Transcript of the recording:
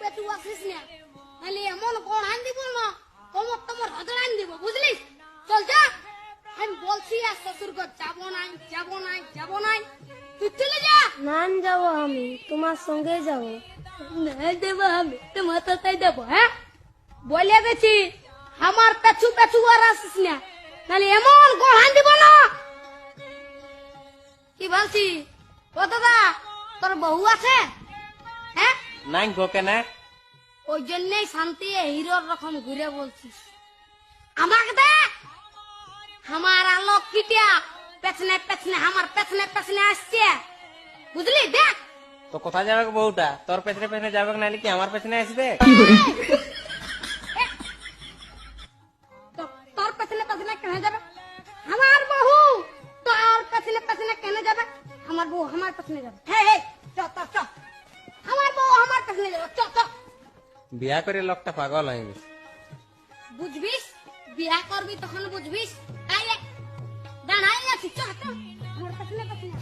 পেছু আসিস না, নাহলে এমন কোন আন দিব না তোমার তোমার হজর আন দিব, বুঝলিস? চল যা, আমি বলছি আর শ্বশুর ঘর যাবো নাই যাবো নাই যাবো নাই, তুই চলে যা। নান যাবো আমি তোমার সঙ্গে যাবো। না দেবো আমি তোমার তাই দেবো, হ্যাঁ বলে গেছি আমার পেছু পেছু আর আসিস না, নাহলে এমন কোন আন দিব না। কি বলছি ও দাদা, তোর বউ আছে? হ্যাঁ, নাই গো কেনে? ওই জন্যই শান্তি হিরোর রকম ঘুরে বলছিস। আমাকে দেখ, আমার আলোক কিটিয়া পেছনে পেছনে আমার পেছনে পেছনে আসছে, বুঝলি? দেখ তো কোথায় যাবে গো বউটা? তোর পেছনে পেছনে যাবে নাহলে কি আমার পেছনে আসবে? তোর পেছনে পেছনে কেন যাবে? আমার বউ তোর পেছনে পেছনে কেন যাবে? আমার বউ আমার পেছনে যাবে। হ্যাঁ চল চল চল, আমার বউ আমার পেছনে যাবে, চল চল। বিয়া করে লোকটা পাগল হয়ে গেছে। বুঝবিস, বিয়া করবি তখন বুঝবিস। দাঁড়াই আছি, চল চল আমার পেছনে পেছনে।